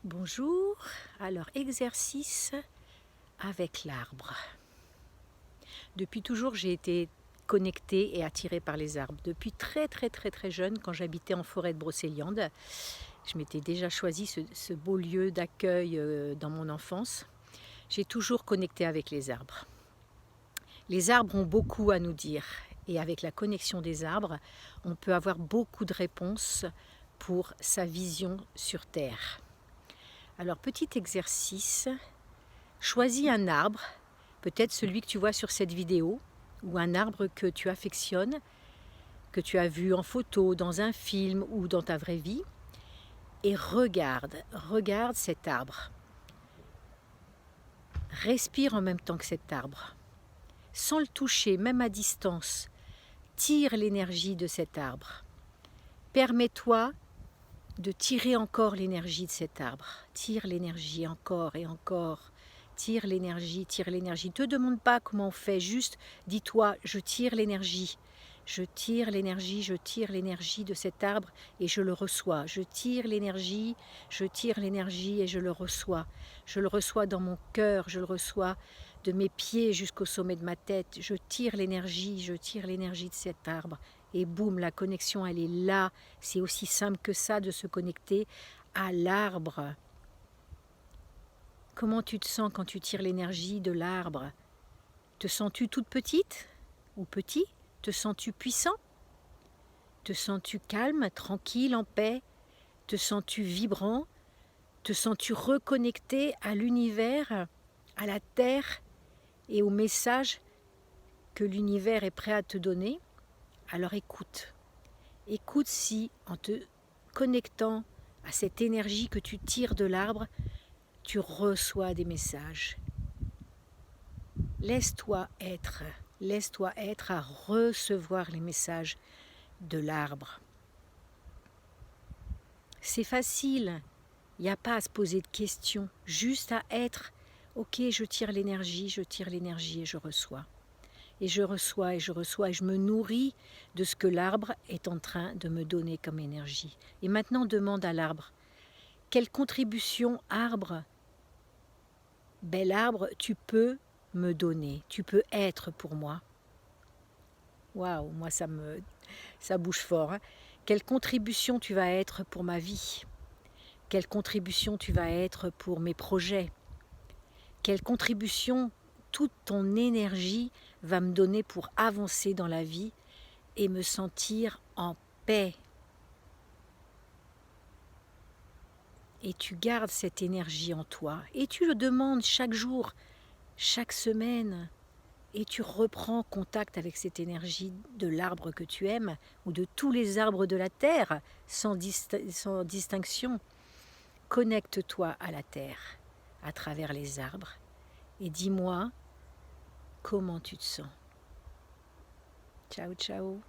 Bonjour, alors exercice avec l'arbre. Depuis toujours j'ai été connectée et attirée par les arbres. Depuis très jeune, quand j'habitais en forêt de Brocéliande, je m'étais déjà choisi ce beau lieu d'accueil dans mon enfance. J'ai toujours connecté avec les arbres. Les arbres ont beaucoup à nous dire et avec la connexion des arbres, on peut avoir beaucoup de réponses pour sa vision sur Terre. Alors, petit exercice, choisis un arbre, peut-être celui que tu vois sur cette vidéo, ou un arbre que tu affectionnes, que tu as vu en photo, dans un film ou dans ta vraie vie, et regarde cet arbre. Respire en même temps que cet arbre. Sans le toucher, même à distance, tire l'énergie de cet arbre. Permets-toi de tirer encore l'énergie de cet arbre. Tire l'énergie encore et encore. Tire l'énergie, tire l'énergie. Ne te demande pas comment on fait, juste dis-toi, je tire l'énergie. Je tire l'énergie de cet arbre et je le reçois. Je tire l'énergie et je le reçois. Je le reçois dans mon cœur, je le reçois de mes pieds jusqu'au sommet de ma tête. Je tire l'énergie de cet arbre. Et boum, la connexion, elle est là. C'est aussi simple que ça de se connecter à l'arbre. Comment tu te sens quand tu tires l'énergie de l'arbre? Te sens-tu toute petite ou petit? Te sens-tu puissant? Te sens-tu calme, tranquille, en paix? Te sens-tu vibrant? Te sens-tu reconnecté à l'univers, à la terre et au message que l'univers est prêt à te donner? Alors écoute. Écoute si, en te connectant à cette énergie que tu tires de l'arbre, tu reçois des messages. Laisse-toi être à recevoir les messages de l'arbre. C'est facile, il n'y a pas à se poser de questions, juste à être. Ok, je tire l'énergie et je reçois. Et je reçois et je reçois et je me nourris de ce que l'arbre est en train de me donner comme énergie. Et maintenant, demande à l'arbre, quelle contribution arbre, bel arbre, tu peux me donner, tu peux être pour moi. Waouh, moi ça bouge fort. Hein. Quelle contribution tu vas être pour ma vie? Quelle contribution tu vas être pour mes projets? Quelle contribution toute ton énergie va me donner pour avancer dans la vie et me sentir en paix? Et tu gardes cette énergie en toi et tu le demandes chaque jour, chaque semaine. Et tu reprends contact avec cette énergie de l'arbre que tu aimes ou de tous les arbres de la terre sans distinction. Connecte-toi à la terre à travers les arbres et dis-moi comment tu te sens. Ciao, ciao.